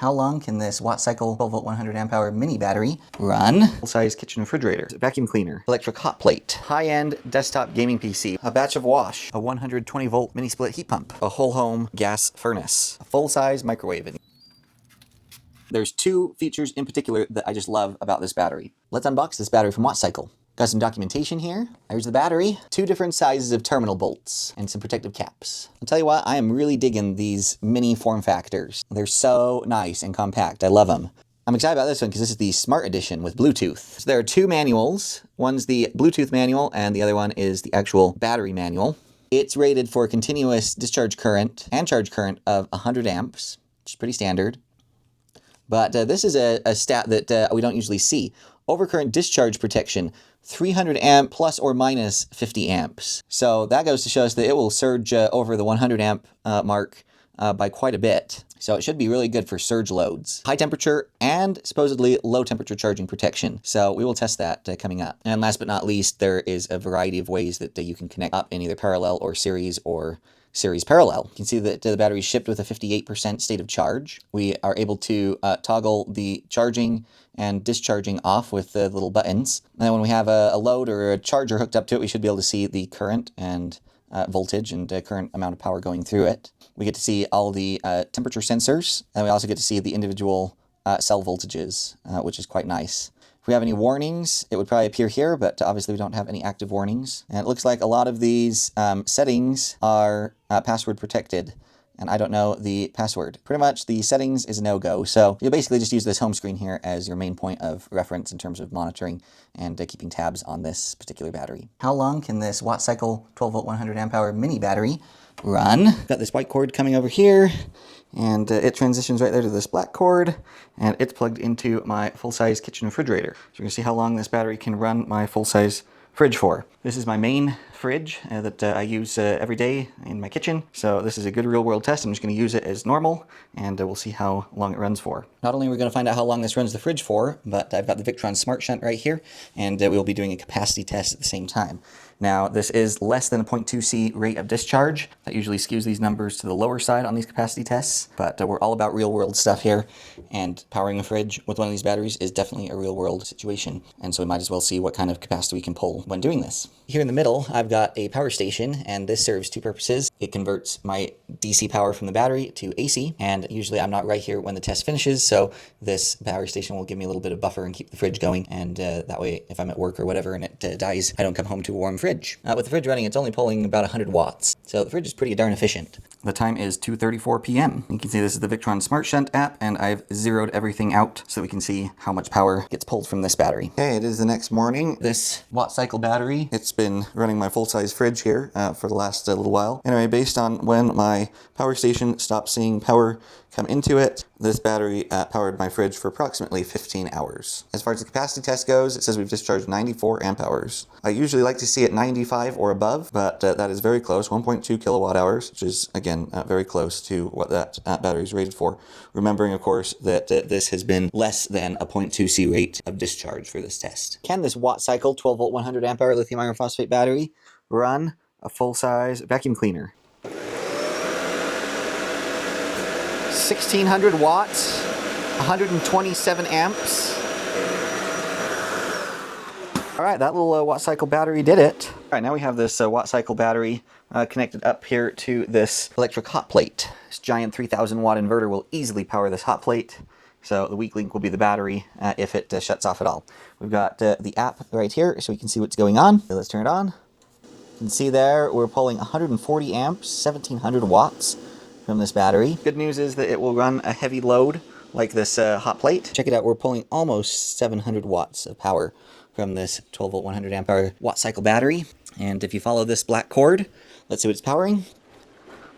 How long can this WattCycle 12-volt 100 amp hour mini battery run? Full-size kitchen refrigerator, vacuum cleaner, electric hot plate, high-end desktop gaming PC, a batch of wash, a 120-volt mini split heat pump, a whole home gas furnace, a full-size microwave. There's two features in particular that I just love about this battery. Let's unbox this battery from WattCycle. Got some documentation here. There's the battery, two different sizes of terminal bolts, and some protective caps. I'll tell you what, I am really digging these mini form factors. They're so nice and compact. I love them. I'm excited about this one because this is the Smart Edition with Bluetooth. So there are two manuals. One's the Bluetooth manual and the other one is the actual battery manual. It's rated for continuous discharge current and charge current of 100 amps, which is pretty standard. But this is a stat that we don't usually see. Overcurrent discharge protection, 300 amp plus or minus 50 amps. So that goes to show us that it will surge over the 100 amp mark by quite a bit. So it should be really good for surge loads. High temperature and supposedly low temperature charging protection. So we will test that coming up. And last but not least, there is a variety of ways that you can connect up in either parallel or series parallel. You can see that the battery is shipped with a 58% state of charge. We are able to toggle the charging and discharging off with the little buttons. And then when we have a load or a charger hooked up to it, we should be able to see the current and voltage and current amount of power going through it. We get to see all the temperature sensors, and we also get to see the individual cell voltages, which is quite nice. If we have any warnings, it would probably appear here, but obviously we don't have any active warnings. And it looks like a lot of these settings are password protected, and I don't know the password. Pretty much the settings is a no-go, so you'll basically just use this home screen here as your main point of reference in terms of monitoring and keeping tabs on this particular battery. How long can this WattCycle 12-volt 100 amp hour mini battery run? Got this white cord coming over here, and it transitions right there to this black cord, and it's plugged into my full-size kitchen refrigerator. So you're gonna see how long this battery can run my full-size fridge for. This is my main fridge that I use every day in my kitchen. So this is a good real-world test. I'm just going to use it as normal, and we'll see how long it runs for. Not only are we going to find out how long this runs the fridge for, but I've got the Victron Smart Shunt right here, and we'll be doing a capacity test at the same time. Now, this is less than a 0.2C rate of discharge. That usually skews these numbers to the lower side on these capacity tests, but we're all about real-world stuff here, and powering a fridge with one of these batteries is definitely a real-world situation, and so we might as well see what kind of capacity we can pull when doing this. Here in the middle, I've got a power station, and this serves two purposes. It converts my DC power from the battery to AC, and usually I'm not right here when the test finishes, so this power station will give me a little bit of buffer and keep the fridge going, and that way, if I'm at work or whatever and it dies, I don't come home to a warm fridge. With the fridge running, it's only pulling about 100 watts, so the fridge is pretty darn efficient. The time is 2:34 p.m. You can see this is the Victron Smart Shunt app, and I've zeroed everything out so we can see how much power gets pulled from this battery. Okay, it is the next morning. This WattCycle battery, it's been running my full-size fridge here for the last little while. Anyway, based on when my power station stopped seeing power come into it, this battery powered my fridge for approximately 15 hours. As far as the capacity test goes, it says we've discharged 94 amp hours. I usually like to see it 95 or above, but that is very close, 1.2 kilowatt hours, which is, again, very close to what that battery is rated for. Remembering, of course, that this has been less than a 0.2C rate of discharge for this test. Can this WattCycle 12-volt 100 amp hour lithium iron phosphate battery run a full-size vacuum cleaner? 1600 watts, 127 amps. All right, that little WattCycle battery did it. All right, now we have this WattCycle battery connected up here to this electric hot plate. This giant 3000 watt inverter will easily power this hot plate. So the weak link will be the battery if it shuts off at all. We've got the app right here so we can see what's going on. So let's turn it on. You can see there we're pulling 140 amps, 1700 watts from this battery. Good news is that it will run a heavy load like this hot plate. Check it out, we're pulling almost 700 watts of power from this 12-volt 100 amp hour WattCycle battery. And if you follow this black cord, let's see what it's powering.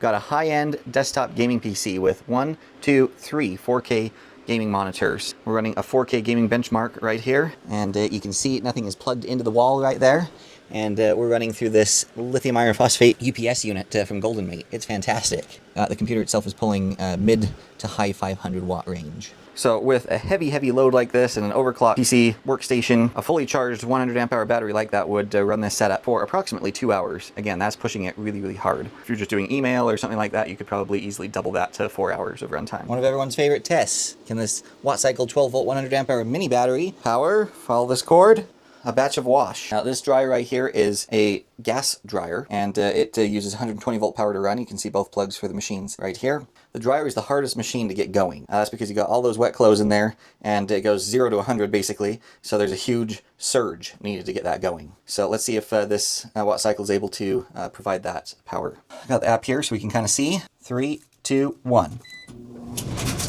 Got a high-end desktop gaming PC with 1, 2, 3 4K gaming monitors. We're running a 4K gaming benchmark right here, and you can see nothing is plugged into the wall right there. and we're running through this lithium iron phosphate UPS unit from Golden Mate. It's fantastic. The computer itself is pulling mid to high 500 watt range. So with a heavy load like this and an overclocked PC workstation, a fully charged 100 amp hour battery like that would run this setup for approximately 2 hours. Again, that's pushing it really hard. If you're just doing email or something like that, you could probably easily double that to 4 hours of runtime. One of everyone's favorite tests. Can this WattCycle 12 volt 100 amp hour mini battery power, follow this cord, a batch of wash? Now this dryer right here is a gas dryer, and it uses 120 volt power to run. You can see both plugs for the machines right here. The dryer is the hardest machine to get going. That's because you got all those wet clothes in there, and it goes 0 to 100 basically, so there's a huge surge needed to get that going. So let's see if this WattCycle is able to provide that power. I got the app here so we can kind of see. 3, 2, 1.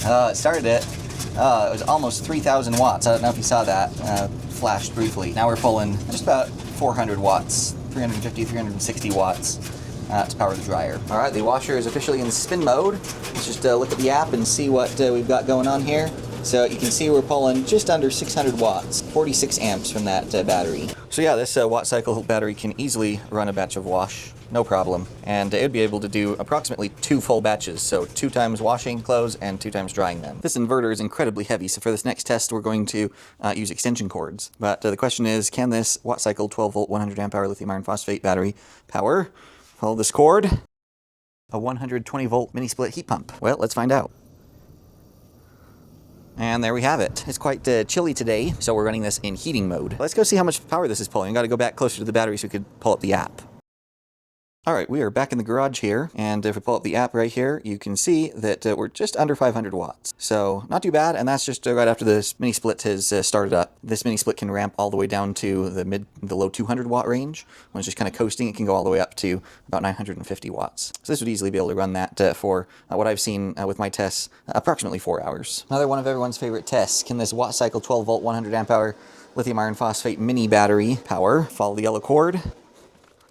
It started it. It was almost 3,000 watts. I don't know if you saw that. Flashed briefly. Now we're pulling just about 400 watts, 350, 360 watts to power the dryer. All right, the washer is officially in spin mode. Let's just look at the app and see what we've got going on here. So you can see we're pulling just under 600 watts, 46 amps from that battery. So yeah, this WattCycle battery can easily run a batch of wash, no problem. And it would be able to do approximately 2 full batches, so 2 times washing clothes and 2 times drying them. This inverter is incredibly heavy, so for this next test we're going to use extension cords. But the question is, can this WattCycle 12 volt 100 amp hour lithium iron phosphate battery power, follow this cord, a 120 volt mini split heat pump? Well, let's find out. And there we have it. It's quite chilly today, so we're running this in heating mode. Let's go see how much power this is pulling. I gotta go back closer to the battery so we could pull up the app. All right, we are back in the garage here, and if we pull up the app right here, you can see that we're just under 500 watts. So not too bad, and that's just right after this mini split has started up. This mini split can ramp all the way down to the low 200 watt range. When it's just kind of coasting, it can go all the way up to about 950 watts. So this would easily be able to run that for what I've seen with my tests, approximately 4 hours. Another one of everyone's favorite tests. Can this WattCycle 12 volt 100 amp hour lithium iron phosphate mini battery power, follow the yellow cord,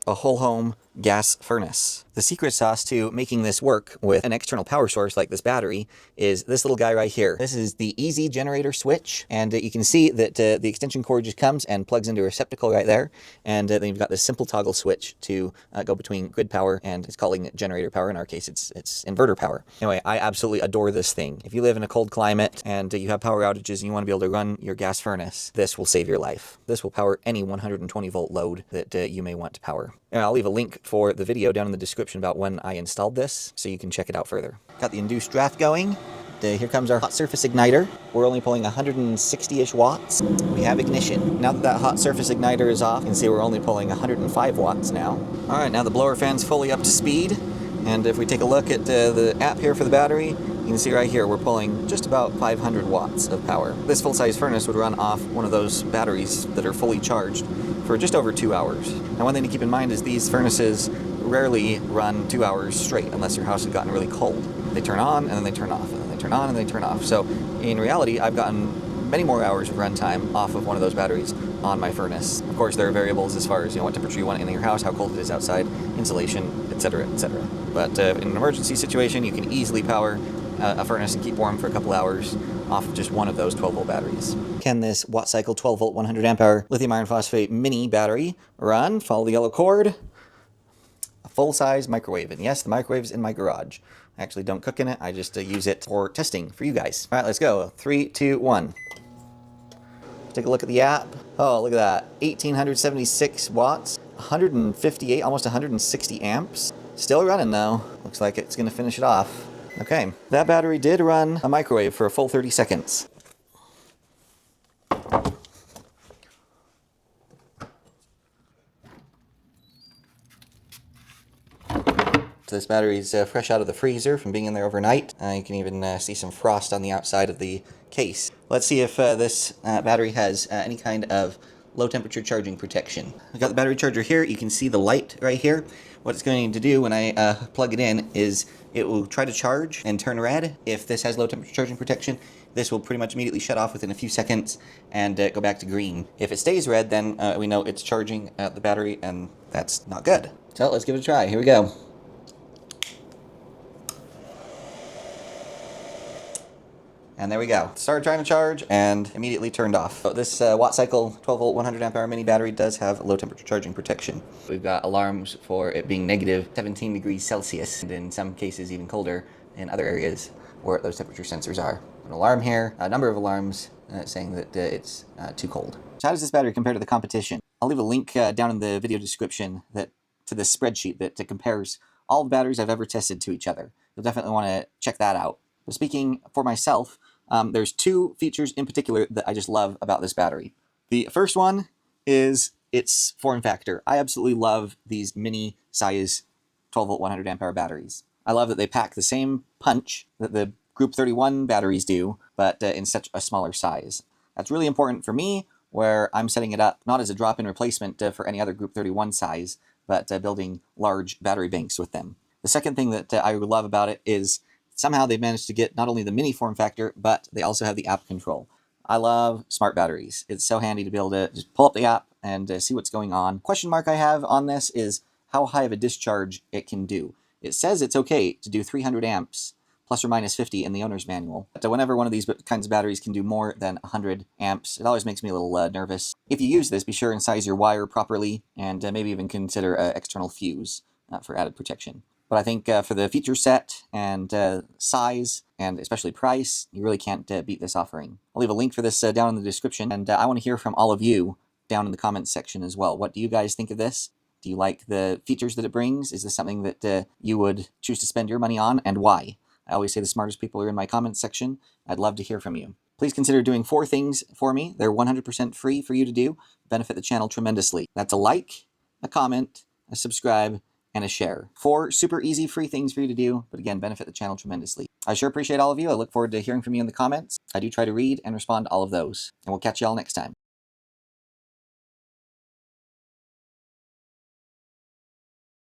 a whole home gas furnace? The secret sauce to making this work with an external power source like this battery is this little guy right here. This is the easy generator switch, and you can see that the extension cord just comes and plugs into a receptacle right there, and then you've got this simple toggle switch to go between grid power, and it's calling it generator power. In our case, it's inverter power. Anyway, I absolutely adore this thing. If you live in a cold climate and you have power outages and you want to be able to run your gas furnace, this will save your life. This will power any 120 volt load that you may want to power. And I'll leave a link for the video down in the description about when I installed this, so you can check it out further. Got the induced draft going. Here comes our hot surface igniter. We're only pulling 160-ish watts. We have ignition. Now that hot surface igniter is off, you can see we're only pulling 105 watts now. All right, now the blower fan's fully up to speed. And if we take a look at the app here for the battery, you can see right here we're pulling just about 500 watts of power. This full-size furnace would run off one of those batteries that are fully charged for just over 2 hours. Now one thing to keep in mind is these furnaces rarely run 2 hours straight unless your house has gotten really cold. They turn on and then they turn off, and then they turn on and they turn off. So in reality, I've gotten many more hours of runtime off of one of those batteries on my furnace. Of course, there are variables as far as what temperature you want in your house, how cold it is outside, insulation, etc., etc. But in an emergency situation, you can easily power a furnace and keep warm for a couple hours off of just one of those 12 volt batteries. Can this WattCycle 12 volt 100 amp hour lithium iron phosphate mini battery run, follow the yellow cord, a full-size microwave? And yes, the microwave's in my garage. I actually don't cook in it, I just use it for testing for you guys. All right, let's go. 3, 2, 1. Take a look at the app. Oh, look at that. 1,876 watts, 158, almost 160 amps. Still running though. Looks like it's gonna finish it off. Okay, that battery did run a microwave for a full 30 seconds. So this battery is fresh out of the freezer from being in there overnight. You can even see some frost on the outside of the case. Let's see if this battery has any kind of low temperature charging protection. I've got the battery charger here. You can see the light right here. What it's going to do when I plug it in is it will try to charge and turn red. If this has low temperature charging protection, this will pretty much immediately shut off within a few seconds and go back to green. If it stays red, then we know it's charging the battery, and that's not good. So let's give it a try. Here we go. And there we go. Started trying to charge and immediately turned off. So this WattCycle 12 volt 100 amp hour mini battery does have low temperature charging protection. We've got alarms for it being negative 17 degrees Celsius, and in some cases even colder in other areas where those temperature sensors are. An alarm here, a number of alarms saying that it's too cold. So how does this battery compare to the competition? I'll leave a link down in the video description to this spreadsheet that compares all the batteries I've ever tested to each other. You'll definitely want to check that out. But speaking for myself, there's two features in particular that I just love about this battery. The first one is its form factor. I absolutely love these mini size 12 volt 100 amp hour batteries. I love that they pack the same punch that the Group 31 batteries do, but in such a smaller size. That's really important for me, where I'm setting it up not as a drop-in replacement for any other Group 31 size, but building large battery banks with them. The second thing that I love about it is somehow they've managed to get not only the mini form factor, but they also have the app control. I love smart batteries. It's so handy to be able to just pull up the app and see what's going on. Question mark I have on this is how high of a discharge it can do. It says it's okay to do 300 amps plus or minus 50 in the owner's manual. So whenever one of these kinds of batteries can do more than 100 amps, it always makes me a little nervous. If you use this, be sure and size your wire properly, and maybe even consider an external fuse for added protection. But I think for the feature set and size, and especially price, you really can't beat this offering. I'll leave a link for this down in the description, and I want to hear from all of you down in the comments section as well. What do you guys think of this? Do you like the features that it brings? Is this something that you would choose to spend your money on, and why? I always say the smartest people are in my comments section. I'd love to hear from you. Please consider doing 4 things for me. They're 100% free for you to do. Benefit the channel tremendously. That's a like, a comment, a subscribe, and a share. 4 super easy free things for you to do, but again, benefit the channel tremendously. I sure appreciate all of you. I look forward to hearing from you in the comments. I do try to read and respond to all of those. And we'll catch you all next time.